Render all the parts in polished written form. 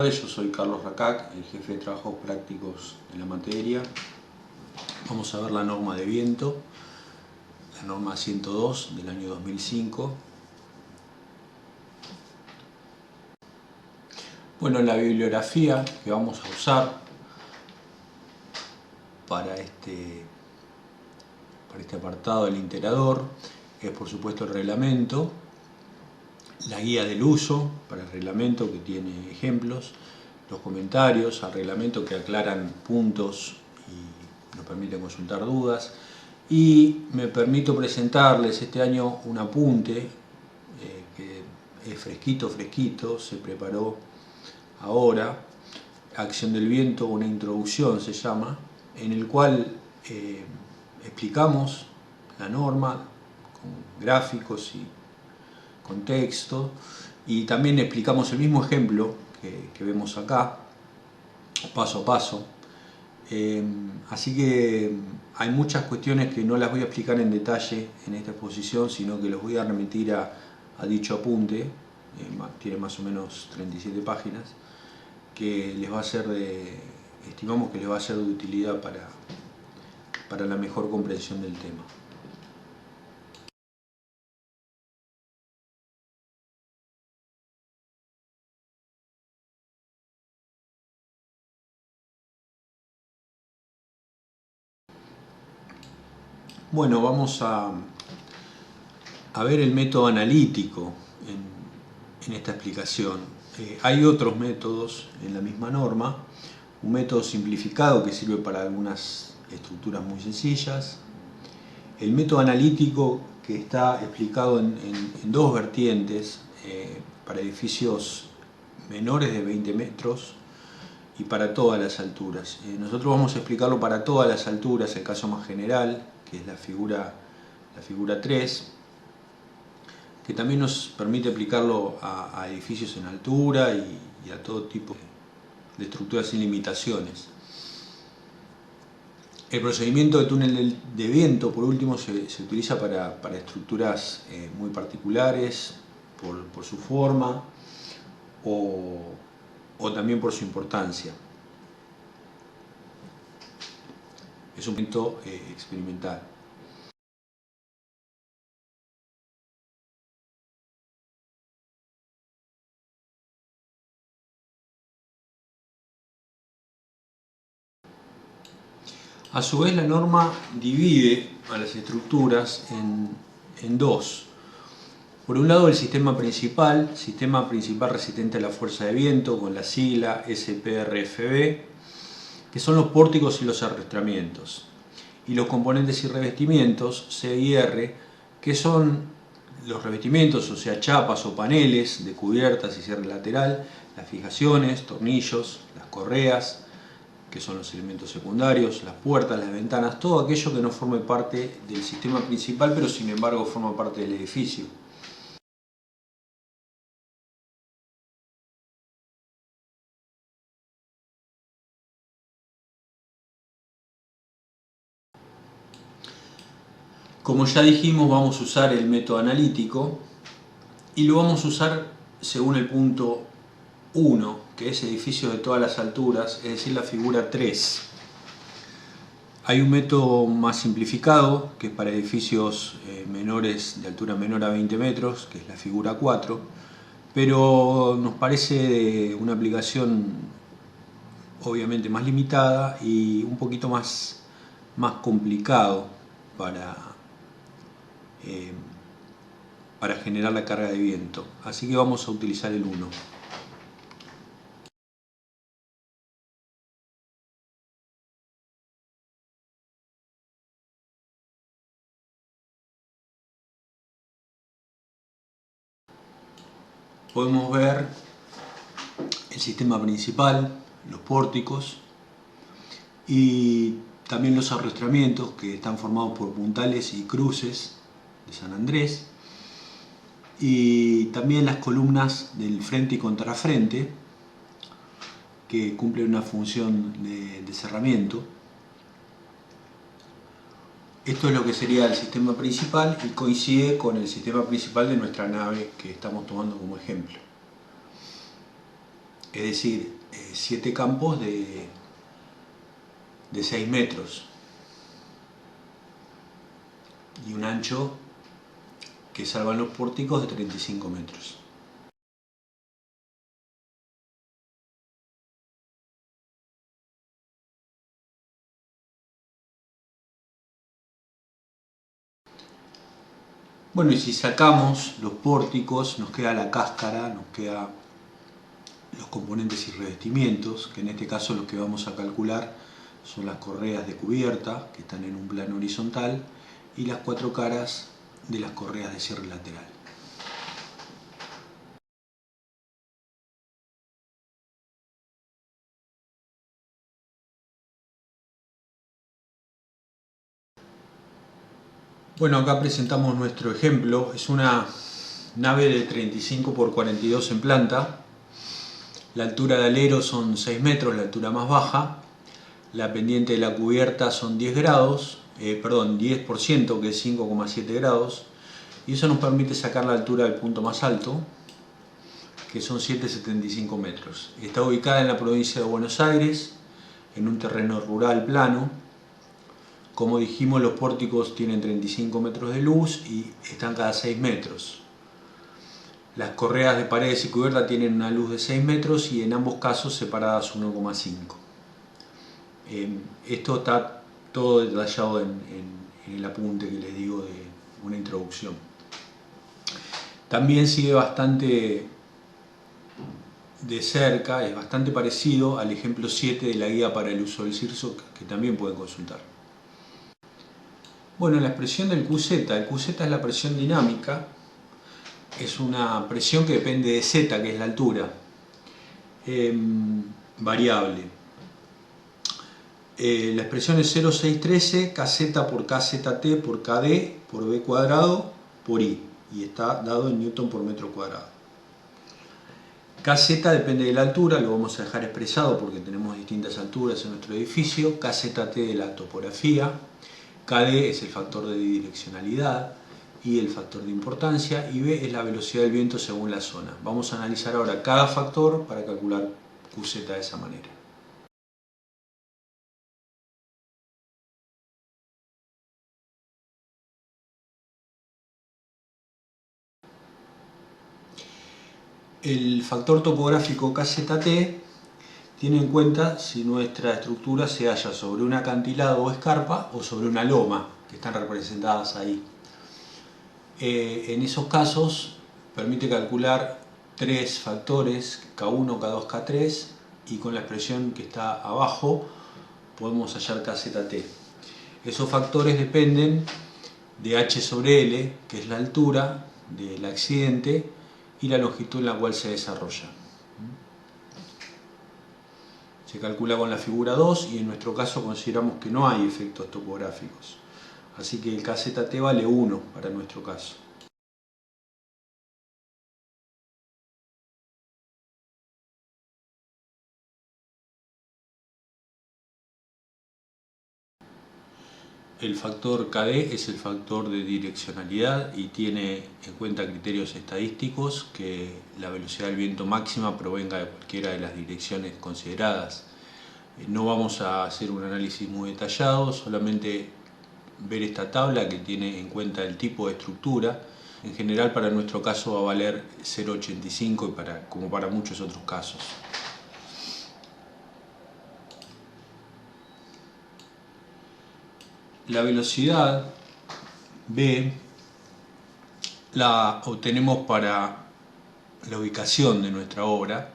Yo soy Carlos Racac, el jefe de trabajos prácticos de la materia. Vamos a ver la norma de viento, la norma 102 del año 2005. Bueno, la bibliografía que vamos a usar para este apartado del iterador es, por supuesto, el reglamento, la guía del uso para el reglamento, que tiene ejemplos, los comentarios al reglamento que aclaran puntos y nos permiten consultar dudas, y me permito presentarles este año un apunte que es fresquito, se preparó ahora, Acción del Viento, una introducción se llama, en el cual explicamos la norma con gráficos y contexto, y también explicamos el mismo ejemplo que vemos acá, paso a paso. Así que hay muchas cuestiones que no las voy a explicar en detalle en esta exposición, sino que los voy a remitir a dicho apunte, tiene más o menos 37 páginas, que les va a ser estimamos que les va a ser de utilidad para la mejor comprensión del tema. Bueno, vamos a ver el método analítico en esta explicación. Hay otros métodos en la misma norma, un método simplificado que sirve para algunas estructuras muy sencillas, el método analítico que está explicado en dos vertientes, para edificios menores de 20 metros y para todas las alturas. Nosotros vamos a explicarlo para todas las alturas, el caso más general, que es la figura 3, que también nos permite aplicarlo a edificios en altura y a todo tipo de estructuras sin limitaciones. El procedimiento de túnel de viento, por último, se utiliza para estructuras muy particulares, por su forma o también por su importancia. Es un método experimental. A su vez, la norma divide a las estructuras en dos. Por un lado, el sistema principal resistente a la fuerza de viento, con la sigla SPRFB, que son los pórticos y los arrastramientos. Y los componentes y revestimientos, C y R, que son los revestimientos, o sea, chapas o paneles de cubiertas y cierre lateral, las fijaciones, tornillos, las correas, que son los elementos secundarios, las puertas, las ventanas, todo aquello que no forme parte del sistema principal, pero sin embargo forma parte del edificio. Como ya dijimos, vamos a usar el método analítico y lo vamos a usar según el punto 1, que es edificio de todas las alturas, es decir, la figura 3. Hay un método más simplificado, que es para edificios menores, de altura menor a 20 metros, que es la figura 4, pero nos parece una aplicación obviamente más limitada y un poquito más complicado para generar la carga de viento. Así que vamos a utilizar el 1. Podemos ver el sistema principal, los pórticos y también los arrastramientos, que están formados por puntales y cruces de San Andrés, y también las columnas del frente y contrafrente, que cumplen una función de cerramiento. Esto es lo que sería el sistema principal y coincide con el sistema principal de nuestra nave que estamos tomando como ejemplo. es decir, 7 campos de 6 metros y un ancho que salvan los pórticos de 35 metros. Bueno, y si sacamos los pórticos, nos queda la cáscara, nos queda los componentes y revestimientos, que en este caso lo que vamos a calcular son las correas de cubierta, que están en un plano horizontal, y las 4 caras de las correas de cierre lateral. Bueno, acá presentamos nuestro ejemplo. Es una nave de 35 por 42 en planta. La altura de alero son 6 metros, la altura más baja. La pendiente de la cubierta son 10 grados, 10%, que es 5,7 grados. Y eso nos permite sacar la altura del punto más alto, que son 7,75 metros. Está ubicada en la provincia de Buenos Aires, en un terreno rural plano. Como dijimos, los pórticos tienen 35 metros de luz y están cada 6 metros. Las correas de paredes y cubierta tienen una luz de 6 metros y en ambos casos separadas 1,5. Esto está todo detallado en el apunte que les digo de una introducción. También sigue bastante de cerca, es bastante parecido al ejemplo 7 de la guía para el uso del CIRSO, que también pueden consultar. Bueno, la expresión del QZ, el QZ es la presión dinámica, es una presión que depende de Z, que es la altura, variable. La expresión es 0,613 kz por kzt por kd por b cuadrado por i, y está dado en newton por metro cuadrado. Kz depende de la altura, lo vamos a dejar expresado porque tenemos distintas alturas en nuestro edificio. Kzt de la topografía, Kd es el factor de direccionalidad, I el factor de importancia y B es la velocidad del viento según la zona. Vamos a analizar ahora cada factor para calcular Qz de esa manera. El factor topográfico KZT tiene en cuenta si nuestra estructura se halla sobre un acantilado o escarpa o sobre una loma, que están representadas ahí. En esos casos permite calcular 3 factores, K1, K2, K3, y con la expresión que está abajo podemos hallar KZT. Esos factores dependen de H sobre L, que es la altura del accidente, y la longitud en la cual se desarrolla. Se calcula con la figura 2 y en nuestro caso consideramos que no hay efectos topográficos. Así que el KZT vale 1 para nuestro caso. El factor KD es el factor de direccionalidad y tiene en cuenta criterios estadísticos que la velocidad del viento máxima provenga de cualquiera de las direcciones consideradas. No vamos a hacer un análisis muy detallado, solamente ver esta tabla que tiene en cuenta el tipo de estructura. En general para nuestro caso va a valer 0,85 como para muchos otros casos. La velocidad B la obtenemos para la ubicación de nuestra obra.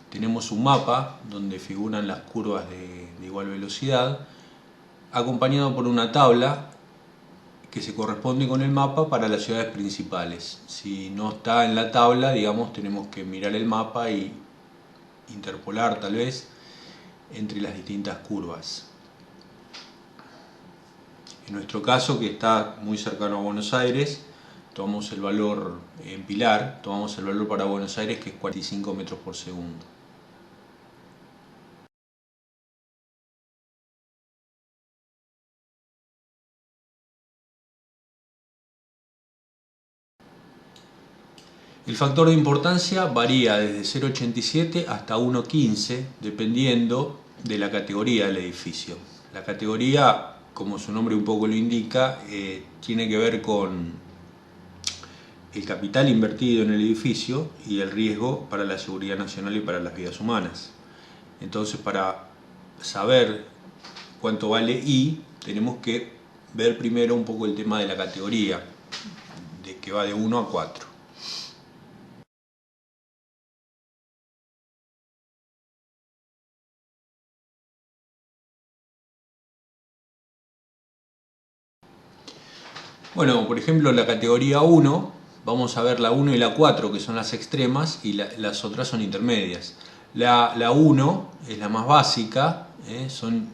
Tenemos un mapa donde figuran las curvas de igual velocidad, acompañado por una tabla que se corresponde con el mapa para las ciudades principales. Si no está en la tabla, digamos, tenemos que mirar el mapa y interpolar tal vez entre las distintas curvas. En nuestro caso, que está muy cercano a Buenos Aires, tomamos el valor en Pilar, tomamos el valor para Buenos Aires, que es 45 metros por segundo. El factor de importancia varía desde 0,87 hasta 1,15 dependiendo de la categoría del edificio. La categoría, como su nombre un poco lo indica, tiene que ver con el capital invertido en el edificio y el riesgo para la seguridad nacional y para las vidas humanas. Entonces, para saber cuánto vale I, tenemos que ver primero un poco el tema de la categoría, de que va de 1 a 4. Bueno, por ejemplo, la categoría 1, vamos a ver la 1 y la 4, que son las extremas, y las otras son intermedias. La 1 es la más básica, son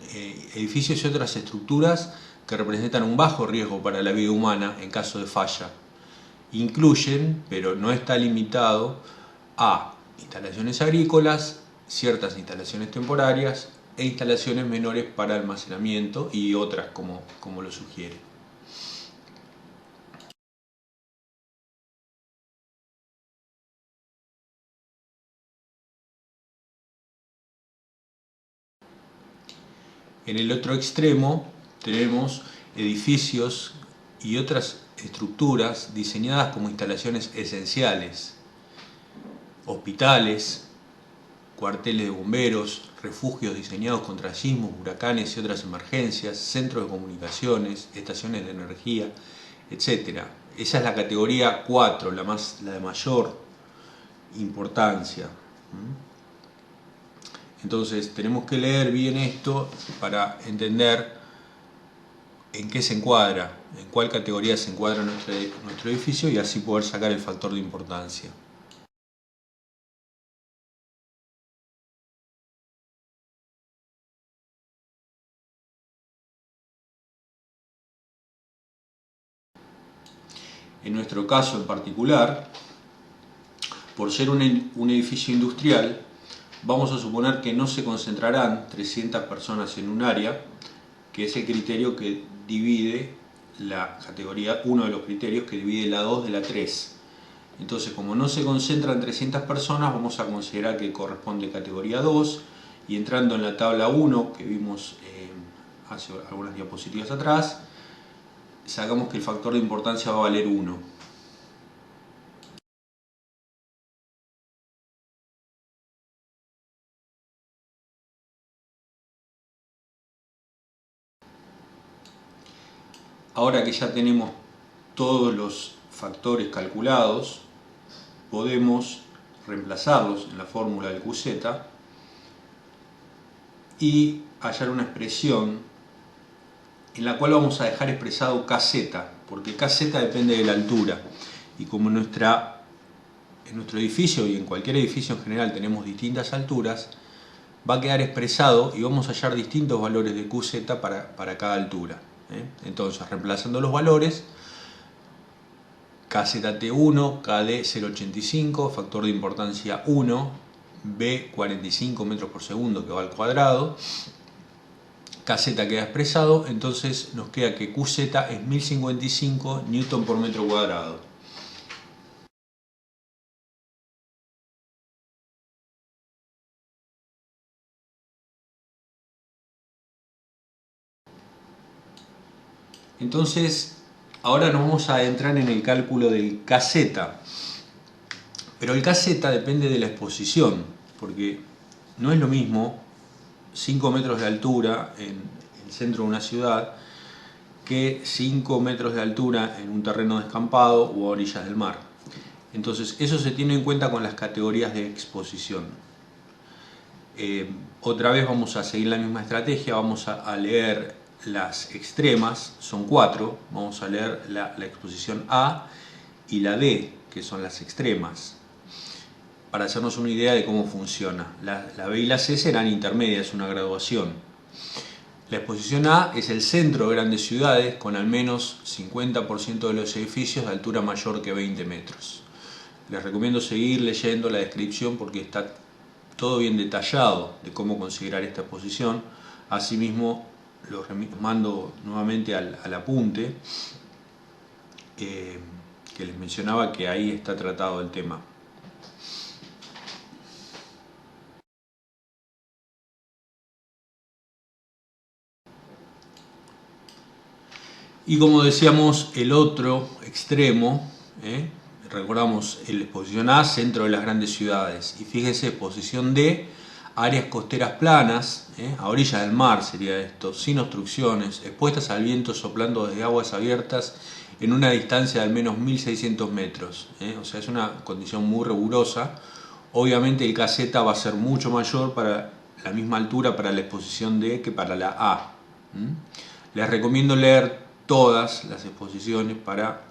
edificios y otras estructuras que representan un bajo riesgo para la vida humana en caso de falla. Incluyen, pero no está limitado, a instalaciones agrícolas, ciertas instalaciones temporarias e instalaciones menores para almacenamiento y otras como lo sugiere. En el otro extremo tenemos edificios y otras estructuras diseñadas como instalaciones esenciales, hospitales, cuarteles de bomberos, refugios diseñados contra sismos, huracanes y otras emergencias, centros de comunicaciones, estaciones de energía, etc. Esa es la categoría 4, la de mayor importancia. Entonces tenemos que leer bien esto para entender en qué se encuadra, en cuál categoría se encuadra nuestro edificio y así poder sacar el factor de importancia. En nuestro caso en particular, por ser un edificio industrial, vamos a suponer que no se concentrarán 300 personas en un área, que es el criterio que divide la categoría, uno de los criterios que divide la 2 de la 3. Entonces, como no se concentran 300 personas, vamos a considerar que corresponde categoría 2, y entrando en la tabla 1 que vimos hace algunas diapositivas atrás, sacamos que el factor de importancia va a valer 1. Ahora que ya tenemos todos los factores calculados, podemos reemplazarlos en la fórmula del QZ y hallar una expresión en la cual vamos a dejar expresado KZ, porque KZ depende de la altura, y como en nuestro edificio y en cualquier edificio en general tenemos distintas alturas, va a quedar expresado y vamos a hallar distintos valores de QZ para cada altura. Entonces, reemplazando los valores, KZT1, KD 0,85, factor de importancia 1, B 45 metros por segundo que va al cuadrado, KZ queda expresado, entonces nos queda que QZ es 1055 Newton por metro cuadrado. Entonces, ahora nos vamos a adentrar en el cálculo del KZ. Pero el KZ depende de la exposición, porque no es lo mismo 5 metros de altura en el centro de una ciudad que 5 metros de altura en un terreno descampado o a orillas del mar. Entonces, eso se tiene en cuenta con las categorías de exposición. Otra vez vamos a seguir la misma estrategia, vamos a leer las extremas, son 4, vamos a leer la exposición A y la D, que son las extremas, para hacernos una idea de cómo funciona. La B y la C serán intermedias, una graduación. La exposición A es el centro de grandes ciudades con al menos 50% de los edificios de altura mayor que 20 metros. Les recomiendo seguir leyendo la descripción porque está todo bien detallado de cómo considerar esta exposición. Asimismo, los mando nuevamente al apunte, que que les mencionaba que ahí está tratado el tema. Y como decíamos, el otro extremo, recordamos la exposición A, centro de las grandes ciudades. Y fíjese, exposición D, áreas costeras planas, a orillas del mar sería esto, sin obstrucciones, expuestas al viento soplando desde aguas abiertas en una distancia de al menos 1600 metros. O sea, es una condición muy rigurosa. Obviamente el KZ va a ser mucho mayor para la misma altura para la exposición D que para la A. Les recomiendo leer todas las exposiciones para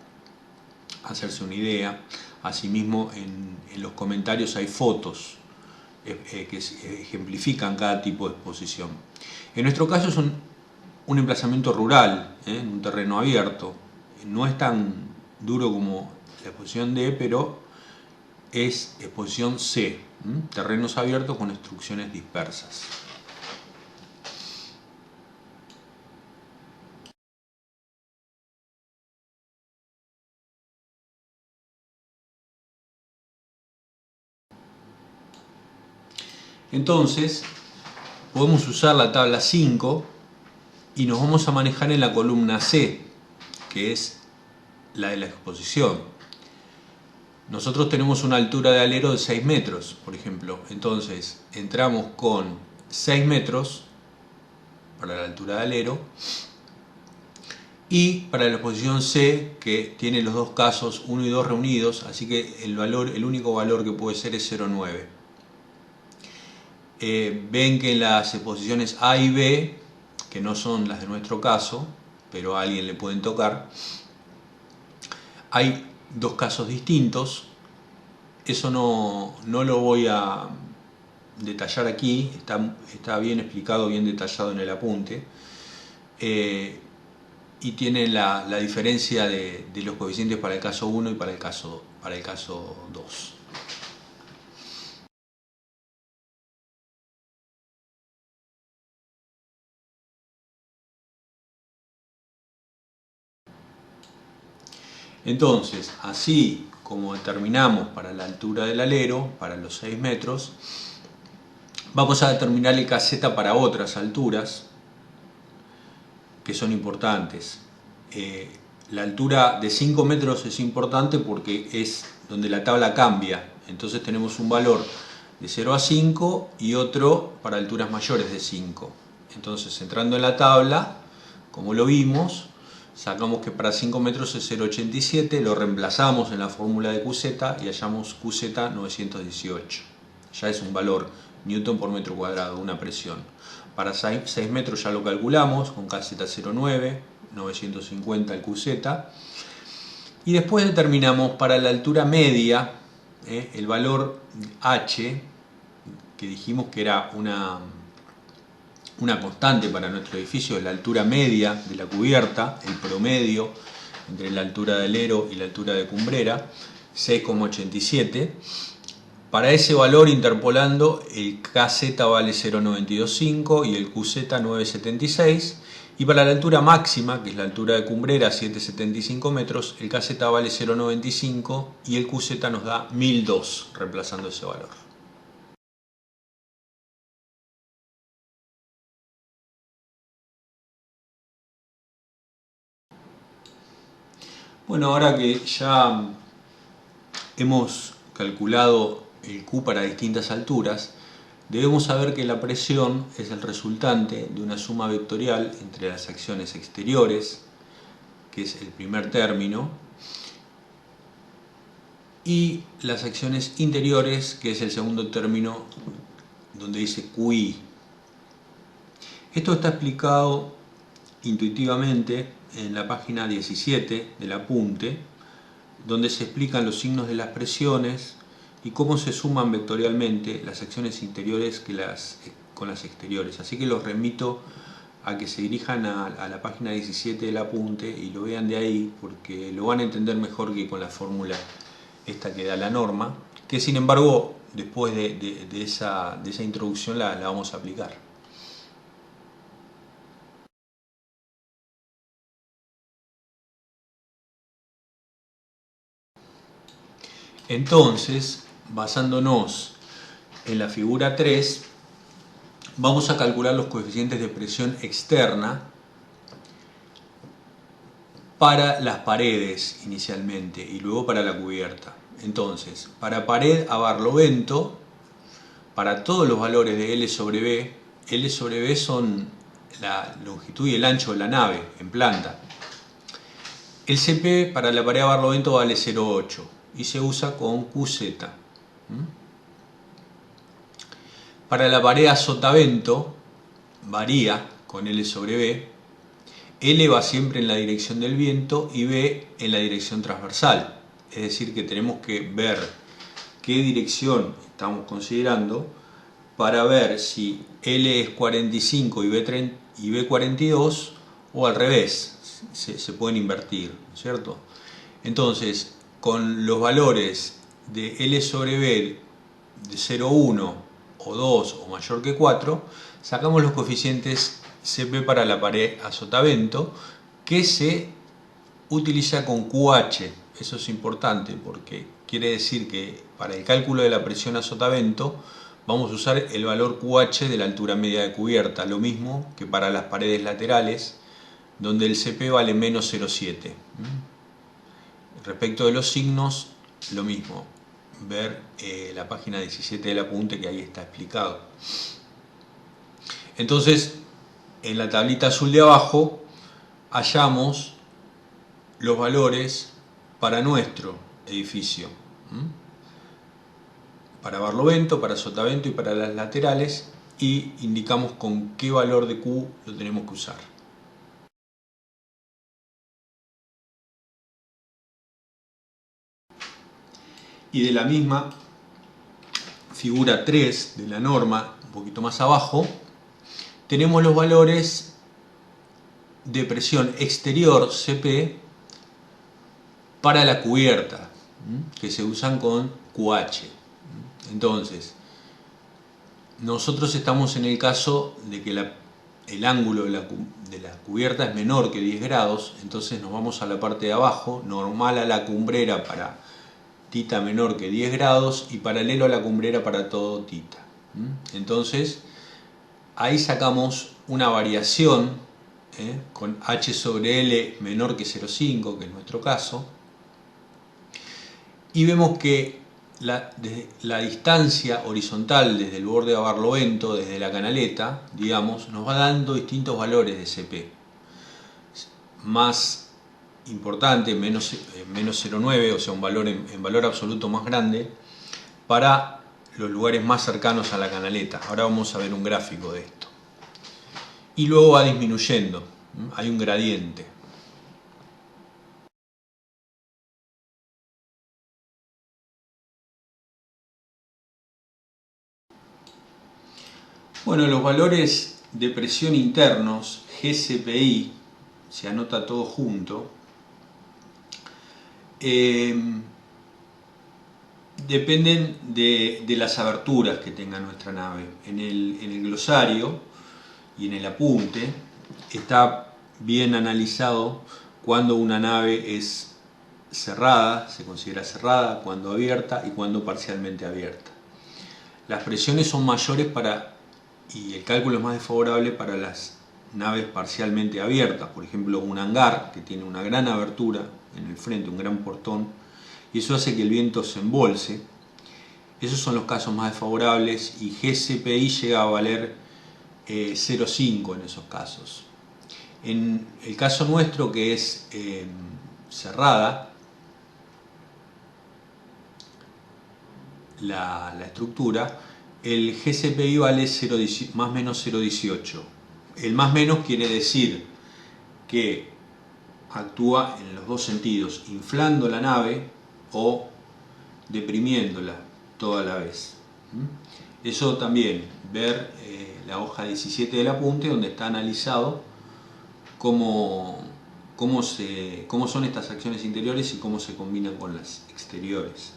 hacerse una idea. Asimismo, en los comentarios hay fotos que ejemplifican cada tipo de exposición. En nuestro caso es un emplazamiento rural, en un terreno abierto. No es tan duro como la exposición D, pero es exposición C, terrenos abiertos con instrucciones dispersas. Entonces, podemos usar la tabla 5 y nos vamos a manejar en la columna C, que es la de la exposición. Nosotros tenemos una altura de alero de 6 metros, por ejemplo. Entonces, entramos con 6 metros para la altura de alero y para la exposición C, que tiene los dos casos 1 y 2 reunidos, así que el único valor que puede ser es 0,9. Ven que en las exposiciones A y B, que no son las de nuestro caso, pero a alguien le pueden tocar, hay dos casos distintos. Eso no lo voy a detallar aquí, está bien explicado, bien detallado en el apunte. Y tiene la diferencia de los coeficientes para el caso 1 y para el caso 2. Entonces, así como determinamos para la altura del alero, para los 6 metros, vamos a determinar el KZ para otras alturas que son importantes. La altura de 5 metros es importante porque es donde la tabla cambia. Entonces tenemos un valor de 0 a 5 y otro para alturas mayores de 5. Entonces, entrando en la tabla, como lo vimos, sacamos que para 5 metros es 0,87, lo reemplazamos en la fórmula de QZ y hallamos QZ 918. Ya es un valor Newton por metro cuadrado, una presión. Para 6 metros ya lo calculamos con KZ 0,9, 950 el QZ. Y después determinamos para la altura media el valor H, que dijimos que era una constante para nuestro edificio, es la altura media de la cubierta, el promedio entre la altura de alero y la altura de cumbrera, 6,87. Para ese valor, interpolando, el KZ vale 0,925 y el QZ 976. Y para la altura máxima, que es la altura de cumbrera, 775 metros, el KZ vale 0,95 y el QZ nos da 1002, reemplazando ese valor. Bueno, ahora que ya hemos calculado el Q para distintas alturas, debemos saber que la presión es el resultante de una suma vectorial entre las acciones exteriores, que es el primer término, y las acciones interiores, que es el segundo término, donde dice QI. Esto está explicado intuitivamente en la página 17 del apunte, donde se explican los signos de las presiones y cómo se suman vectorialmente las acciones interiores con las exteriores. Así que los remito a que se dirijan a la página 17 del apunte y lo vean de ahí, porque lo van a entender mejor que con la fórmula esta que da la norma, que sin embargo después de esa introducción la vamos a aplicar. Entonces, basándonos en la figura 3, vamos a calcular los coeficientes de presión externa para las paredes inicialmente y luego para la cubierta. Entonces, para pared a barlovento, para todos los valores de L sobre B son la longitud y el ancho de la nave en planta. El CP para la pared a barlovento vale 0,8 y se usa con QZ. Para la pared a sotavento varía con L sobre B. L va siempre en la dirección del viento y B en la dirección transversal. Es decir, que tenemos que ver qué dirección estamos considerando para ver si L es 45 y B 42 o al revés. Se pueden invertir, ¿cierto? Entonces, con los valores de L sobre B de 0,1 o 2 o mayor que 4, sacamos los coeficientes CP para la pared a sotavento, que se utiliza con QH. Eso es importante porque quiere decir que para el cálculo de la presión a sotavento vamos a usar el valor QH de la altura media de cubierta, lo mismo que para las paredes laterales, donde el CP vale menos 0,7. Respecto de los signos, lo mismo, ver la página 17 del apunte, que ahí está explicado. Entonces, en la tablita azul de abajo hallamos los valores para nuestro edificio, para barlovento, para sotavento y para las laterales, y indicamos con qué valor de Q lo tenemos que usar. Y de la misma figura 3 de la norma, un poquito más abajo, tenemos los valores de presión exterior CP para la cubierta, que se usan con QH. Entonces, nosotros estamos en el caso de que el ángulo de la cubierta es menor que 10 grados, entonces nos vamos a la parte de abajo, normal a la cumbrera para tita menor que 10 grados y paralelo a la cumbrera para todo tita. Entonces, ahí sacamos una variación con H sobre L menor que 0,5, que es nuestro caso, y vemos que la distancia horizontal desde el borde a barlovento, desde la canaleta, digamos, nos va dando distintos valores de CP. Más importante, menos 0,9, o sea, un valor en valor absoluto más grande, para los lugares más cercanos a la canaleta. Ahora vamos a ver un gráfico de esto. Y luego va disminuyendo, hay un gradiente. Bueno, los valores de presión internos, GCPI, se anota todo junto, dependen de las aberturas que tenga nuestra nave. En el glosario y en el apunte está bien analizado cuando una nave es cerrada, se considera cerrada, cuando abierta y cuando parcialmente abierta. Las presiones son mayores y el cálculo es más desfavorable para las naves parcialmente abiertas, por ejemplo un hangar que tiene una gran abertura en el frente, un gran portón, y eso hace que el viento se embolse. Esos son los casos más desfavorables y GCPI llega a valer 0,5 en esos casos. En el caso nuestro, que es cerrada la estructura, el GCPI vale más o menos 0,18. El más menos quiere decir que actúa en los dos sentidos, inflando la nave o deprimiéndola toda la vez. Eso también, ver la hoja 17 del apunte, donde está analizado cómo son estas acciones interiores y cómo se combinan con las exteriores.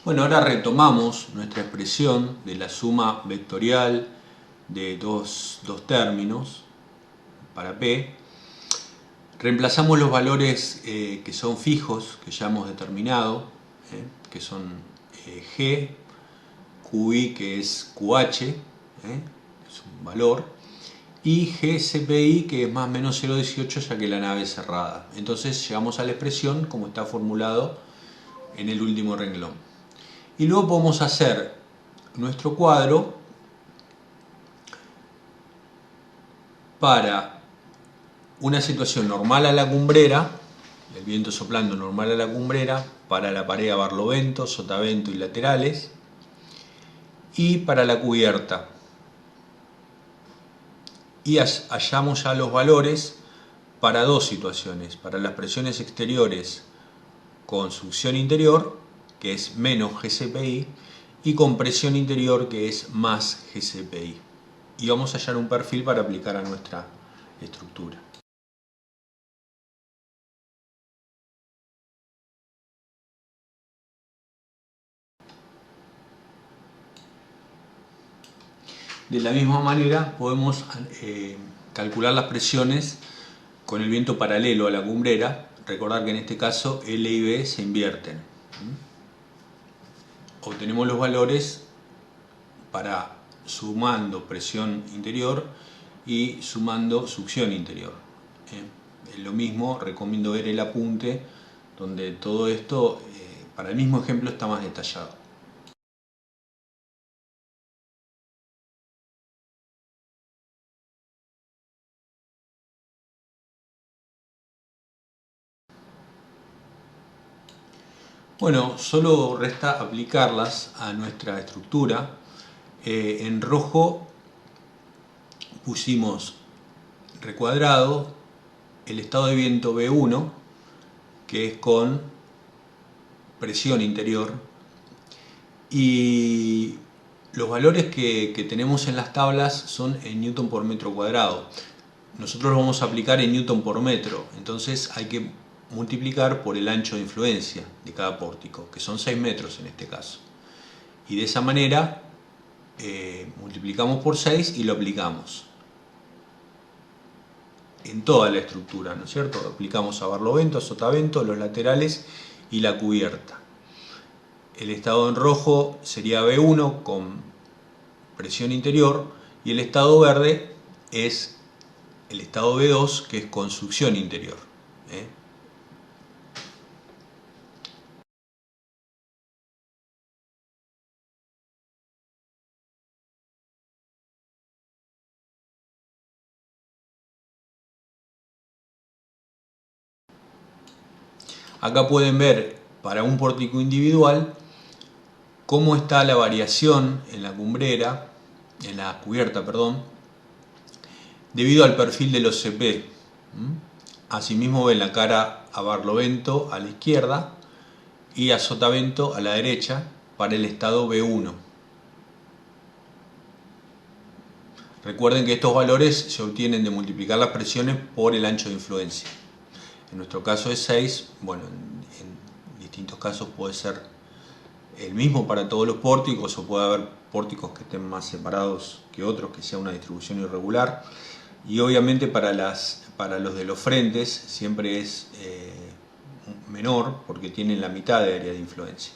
Bueno, ahora retomamos nuestra expresión de la suma vectorial de dos términos para P. Reemplazamos los valores que son fijos, que ya hemos determinado, que son G, QI, que es QH, es un valor, y GCPI, que es más o menos 0,18, ya que la nave es cerrada. Entonces llegamos a la expresión como está formulado en el último renglón. Y luego podemos hacer nuestro cuadro para una situación normal a la cumbrera, el viento soplando normal a la cumbrera, para la pared a barlovento, sotavento y laterales, y para la cubierta. Y hallamos ya los valores para dos situaciones: para las presiones exteriores con succión interior, que es menos GCPI, y con presión interior, que es más GCPI. Y vamos a hallar un perfil para aplicar a nuestra estructura. De la misma manera podemos calcular las presiones con el viento paralelo a la cumbrera. Recordar que en este caso L y B se invierten. Obtenemos los valores para sumando presión interior y sumando succión interior. Lo mismo, recomiendo ver el apunte donde todo esto para el mismo ejemplo está más detallado. Bueno, solo resta aplicarlas a nuestra estructura. En rojo pusimos recuadrado el estado de viento B1, que es con presión interior, y los valores que tenemos en las tablas son en newton por metro cuadrado. Nosotros lo vamos a aplicar en newton por metro, entonces hay que multiplicar por el ancho de influencia de cada pórtico, que son 6 metros en este caso. Y de esa manera multiplicamos por 6 y lo aplicamos en toda la estructura, ¿no es cierto? Aplicamos a barlovento, a sotavento, los laterales y la cubierta. El estado en rojo sería B1 con presión interior, y el estado verde es el estado B2, que es con succión interior. Acá pueden ver para un pórtico individual cómo está la variación en la cumbrera, en la cubierta, perdón, debido al perfil de los CP. Asimismo ven la cara a barlovento a la izquierda y a sotavento a la derecha para el estado B1. Recuerden que estos valores se obtienen de multiplicar las presiones por el ancho de influencia. En nuestro caso es 6, bueno, en distintos casos puede ser el mismo para todos los pórticos, o puede haber pórticos que estén más separados que otros, que sea una distribución irregular. Y obviamente para los de los frentes siempre es menor, porque tienen la mitad de área de influencia.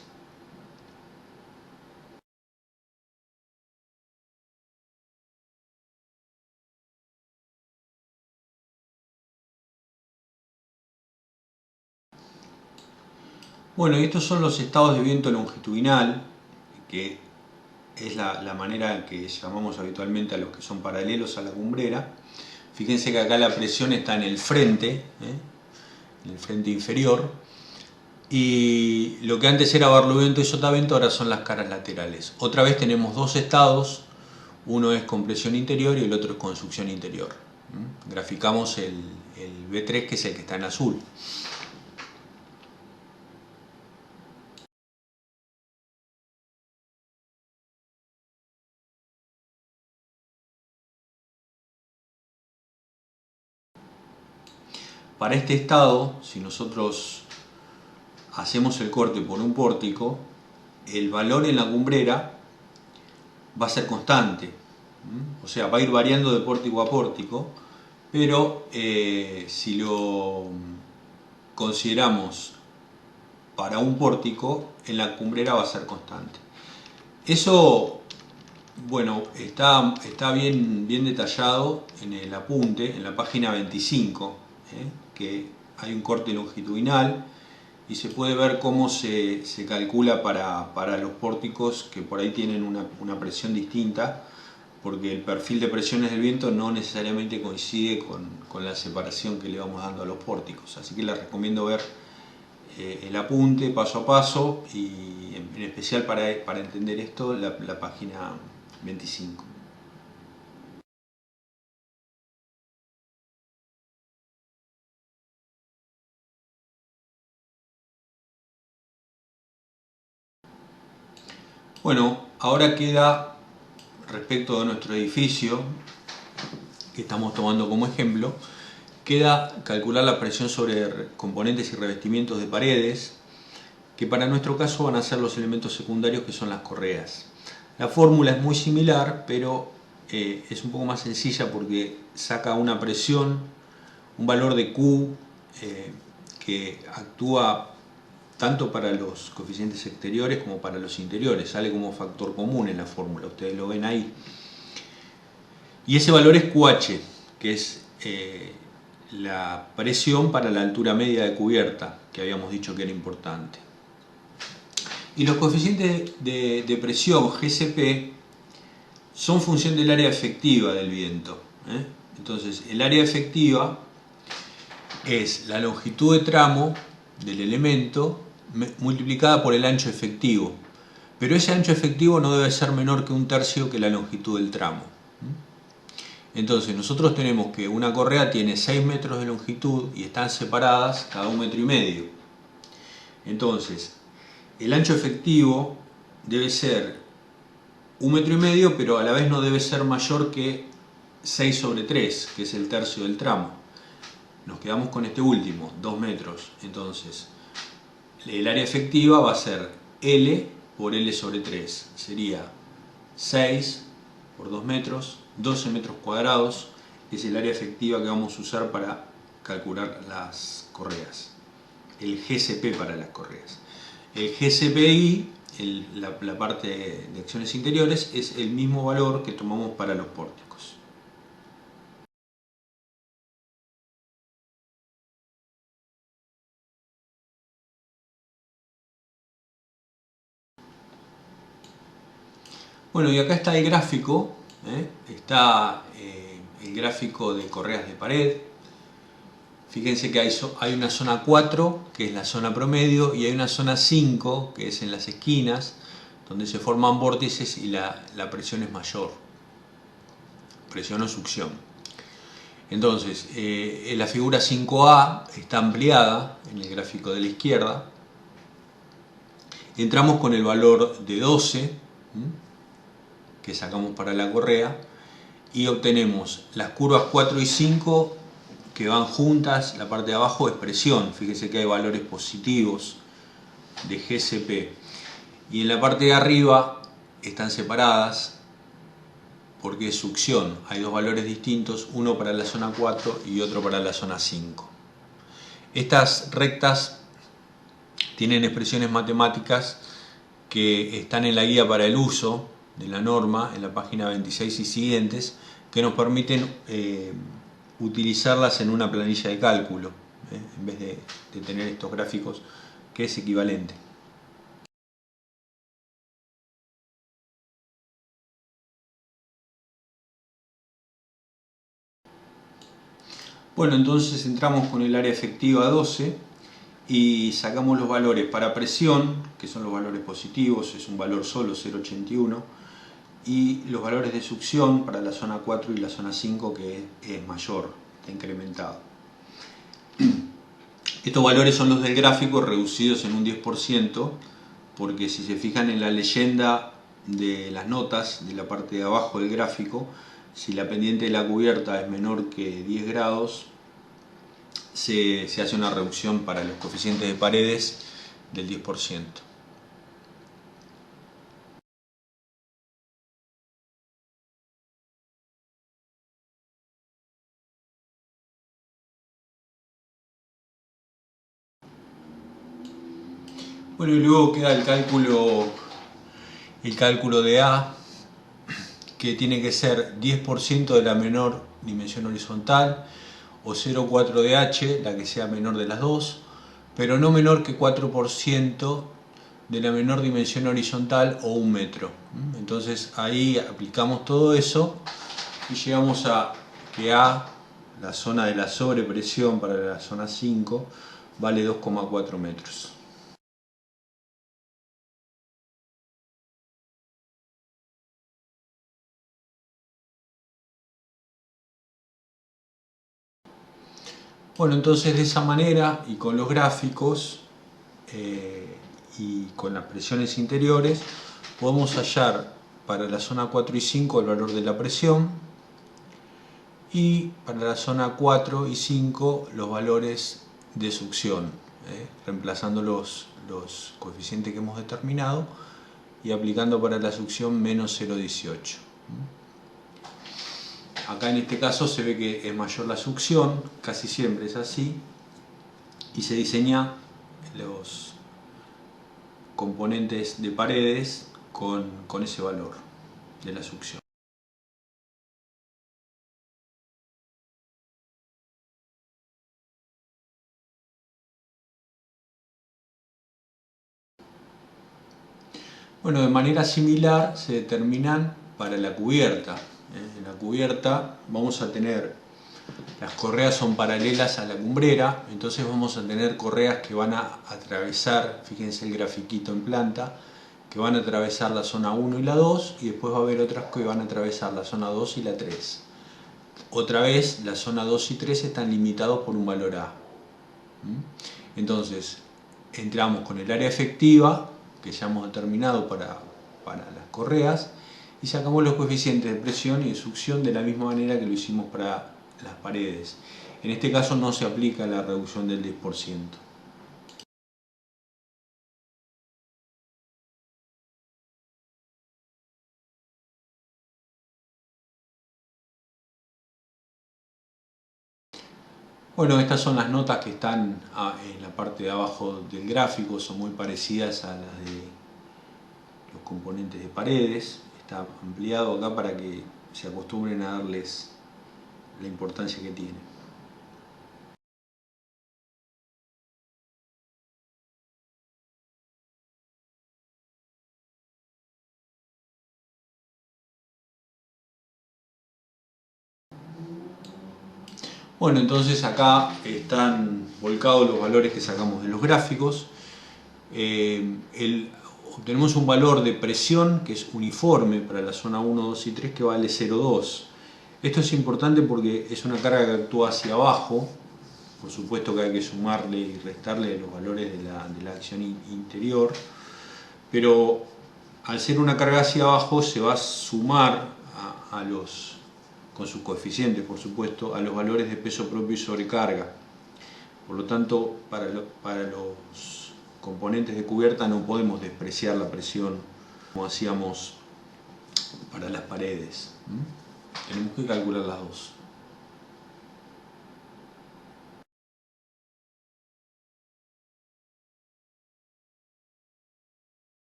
Bueno, y estos son los estados de viento longitudinal, que es la manera en que llamamos habitualmente a los que son paralelos a la cumbrera. Fíjense que acá la presión está en el frente inferior, y lo que antes era barlovento y sotavento ahora son las caras laterales. Otra vez tenemos dos estados, uno es con presión interior y el otro es con succión interior. Graficamos el B3, que es el que está en azul. Para este estado, si nosotros hacemos el corte por un pórtico, el valor en la cumbrera va a ser constante, o sea, va a ir variando de pórtico a pórtico, pero si lo consideramos para un pórtico, en la cumbrera va a ser constante. Eso, bueno, está bien detallado en el apunte, en la página 25, que hay un corte longitudinal y se puede ver cómo se calcula para los pórticos que por ahí tienen una presión distinta, porque el perfil de presiones del viento no necesariamente coincide con la separación que le vamos dando a los pórticos. Así que les recomiendo ver el apunte paso a paso y en especial para entender esto la página 25. Bueno, ahora queda, respecto de nuestro edificio que estamos tomando como ejemplo, queda calcular la presión sobre componentes y revestimientos de paredes, que para nuestro caso van a ser los elementos secundarios, que son las correas. La fórmula es muy similar, pero es un poco más sencilla porque saca una presión, un valor de Q que actúa tanto para los coeficientes exteriores como para los interiores, sale como factor común en la fórmula, ustedes lo ven ahí. Y ese valor es QH, que es la presión para la altura media de cubierta, que habíamos dicho que era importante. Y los coeficientes de presión, GCP, son función del área efectiva del viento. Entonces, el área efectiva es la longitud de tramo del elemento multiplicada por el ancho efectivo. Pero ese ancho efectivo no debe ser menor que 1/3 que la longitud del tramo. Entonces, nosotros tenemos que una correa tiene 6 metros de longitud y están separadas cada 1,5 metros. Entonces, el ancho efectivo debe ser 1,5 metros, pero a la vez no debe ser mayor que 6/3, que es el tercio del tramo. Nos quedamos con este último, 2 metros. Entonces, el área efectiva va a ser L por L/3. Sería 6 por 2 metros, 12 metros cuadrados. Es el área efectiva que vamos a usar para calcular las correas. El GCP para las correas. El GCPI, la parte de acciones interiores, es el mismo valor que tomamos para los pórticos. Bueno, y acá está el gráfico, está el gráfico de correas de pared. Fíjense que hay una zona 4, que es la zona promedio, y hay una zona 5, que es en las esquinas, donde se forman vórtices y la presión es mayor, presión o succión. Entonces, la figura 5A está ampliada en el gráfico de la izquierda. Entramos con el valor de 12, que sacamos para la correa, y obtenemos las curvas 4 y 5 que van juntas. La parte de abajo es presión, fíjese que hay valores positivos de GCP, y en la parte de arriba están separadas porque es succión. Hay dos valores distintos, uno para la zona 4 y otro para la zona 5. Estas rectas tienen expresiones matemáticas que están en la guía para el uso de la norma, en la página 26 y siguientes, que nos permiten utilizarlas en una planilla de cálculo, en vez de tener estos gráficos, que es equivalente. Bueno, entonces entramos con el área efectiva 12 y sacamos los valores para presión, que son los valores positivos, es un valor solo, 0,81, y los valores de succión para la zona 4 y la zona 5, que es mayor, está incrementado. Estos valores son los del gráfico reducidos en un 10%, porque si se fijan en la leyenda de las notas de la parte de abajo del gráfico, si la pendiente de la cubierta es menor que 10 grados, se hace una reducción para los coeficientes de paredes del 10%. Bueno, y luego queda el cálculo de A, que tiene que ser 10% de la menor dimensión horizontal, o 0,4 de H, la que sea menor de las dos, pero no menor que 4% de la menor dimensión horizontal o 1 metro. Entonces ahí aplicamos todo eso y llegamos a que A, la zona de la sobrepresión para la zona 5, vale 2,4 metros. Bueno, entonces de esa manera y con los gráficos y con las presiones interiores podemos hallar para la zona 4 y 5 el valor de la presión y para la zona 4 y 5 los valores de succión, reemplazando los coeficientes que hemos determinado y aplicando para la succión menos 0,18. Acá en este caso se ve que es mayor la succión, casi siempre es así, y se diseña los componentes de paredes con ese valor de la succión. Bueno, de manera similar se determinan para la cubierta. En la cubierta vamos a tener, las correas son paralelas a la cumbrera, entonces vamos a tener correas que van a atravesar, fíjense el grafiquito en planta, que van a atravesar la zona 1 y la 2, y después va a haber otras que van a atravesar la zona 2 y la 3. Otra vez, la zona 2 y 3 están limitados por un valor A. Entonces, entramos con el área efectiva, que ya hemos determinado para las correas, y sacamos los coeficientes de presión y de succión de la misma manera que lo hicimos para las paredes. En este caso no se aplica la reducción del 10%. Bueno, estas son las notas que están en la parte de abajo del gráfico, son muy parecidas a las de los componentes de paredes. Está ampliado acá para que se acostumbren a darles la importancia que tiene. Bueno, entonces acá están volcados los valores que sacamos de los gráficos. Obtenemos un valor de presión que es uniforme para la zona 1, 2 y 3 que vale 0,2. Esto es importante porque es una carga que actúa hacia abajo. Por supuesto que hay que sumarle y restarle los valores de la acción interior, pero al ser una carga hacia abajo se va a sumar con sus coeficientes, por supuesto, a los valores de peso propio y sobrecarga. Por lo tanto, para los componentes de cubierta no podemos despreciar la presión como hacíamos para las paredes. Tenemos que calcular las dos.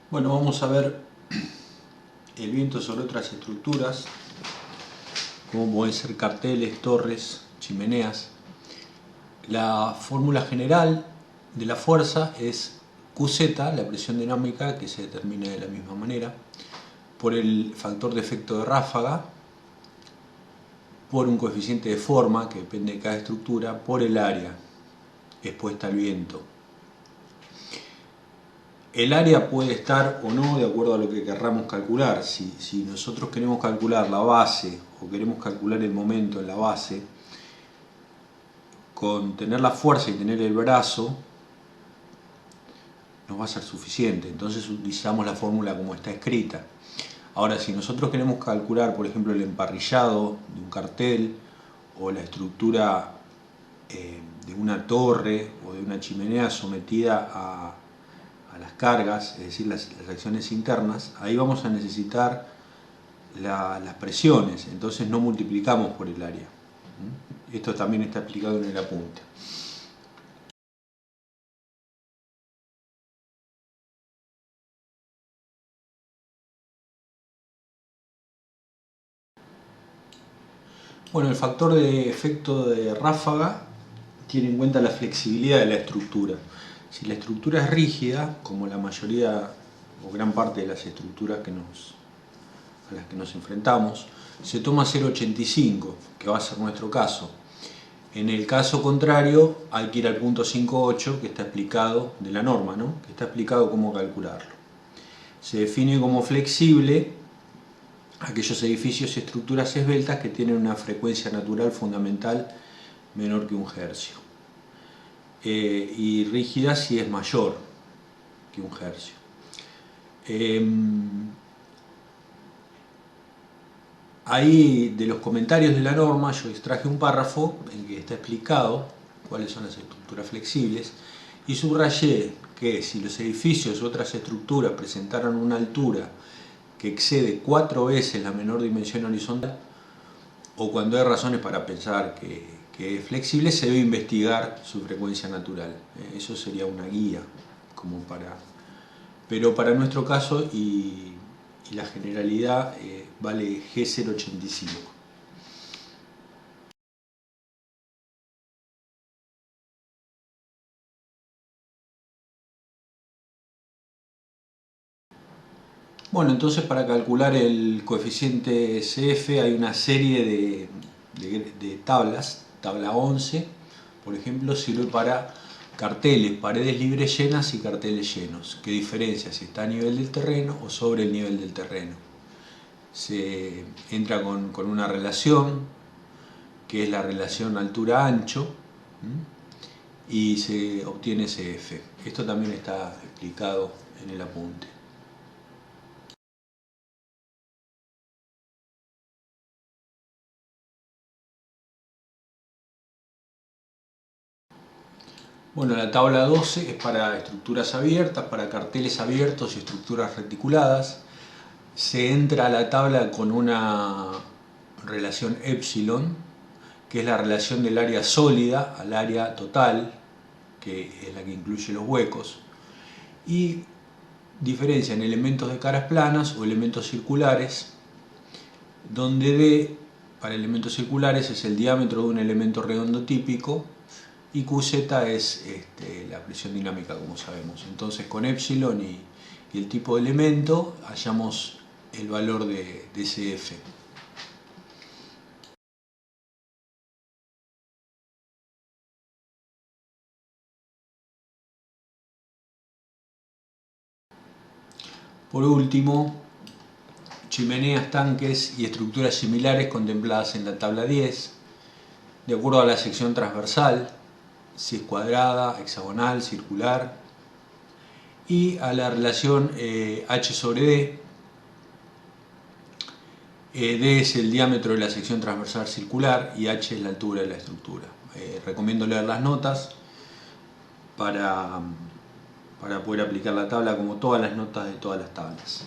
Bueno, vamos a ver el viento sobre otras estructuras, como pueden ser carteles, torres, chimeneas. La fórmula general de la fuerza es QZ, la presión dinámica, que se determina de la misma manera, por el factor de efecto de ráfaga, por un coeficiente de forma, que depende de cada estructura, por el área expuesta al viento. El área puede estar o no de acuerdo a lo que querramos calcular. Si nosotros queremos calcular la base o queremos calcular el momento en la base, con tener la fuerza y tener el brazo nos va a ser suficiente. Entonces utilizamos la fórmula como está escrita. Ahora, si nosotros queremos calcular, por ejemplo, el emparrillado de un cartel o la estructura de una torre o de una chimenea sometida a las cargas, es decir, las acciones internas, ahí vamos a necesitar las presiones, entonces no multiplicamos por el área. Esto también está explicado en el apunte. Bueno, el factor de efecto de ráfaga tiene en cuenta la flexibilidad de la estructura. Si la estructura es rígida, como la mayoría o gran parte de las estructuras a las que nos enfrentamos, se toma 0,85, que va a ser nuestro caso. En el caso contrario, hay que ir al punto 5.8, que está explicado, de la norma, ¿no? Que está explicado cómo calcularlo. Se define como flexible aquellos edificios y estructuras esbeltas que tienen una frecuencia natural fundamental menor que 1 hercio. Y rígida si es mayor que 1 hercio. Ahí, de los comentarios de la norma, yo extraje un párrafo en que está explicado cuáles son las estructuras flexibles y subrayé que si los edificios u otras estructuras presentaran una altura que excede 4 veces la menor dimensión horizontal, o cuando hay razones para pensar que es flexible, se debe investigar su frecuencia natural. Eso sería una guía, pero para nuestro caso y la generalidad vale G0,85. Bueno, entonces para calcular el coeficiente CF hay una serie de tablas. Tabla 11, por ejemplo, sirve para carteles, paredes libres llenas y carteles llenos, que diferencia si está a nivel del terreno o sobre el nivel del terreno. Se entra con una relación, que es la relación altura-ancho, y se obtiene CF. Esto también está explicado en el apunte. Bueno, la tabla 12 es para estructuras abiertas, para carteles abiertos y estructuras reticuladas. Se entra a la tabla con una relación epsilon, que es la relación del área sólida al área total, que es la que incluye los huecos, y diferencian elementos de caras planas o elementos circulares, donde D para elementos circulares es el diámetro de un elemento redondo típico y QZ es la presión dinámica, como sabemos. Entonces con epsilon y el tipo de elemento hallamos el valor de CF. Por último, chimeneas, tanques y estructuras similares contempladas en la tabla 10, de acuerdo a la sección transversal, si es cuadrada, hexagonal, circular, y a la relación H sobre D. D es el diámetro de la sección transversal circular y H es la altura de la estructura. Recomiendo leer las notas para poder aplicar la tabla, como todas las notas de todas las tablas.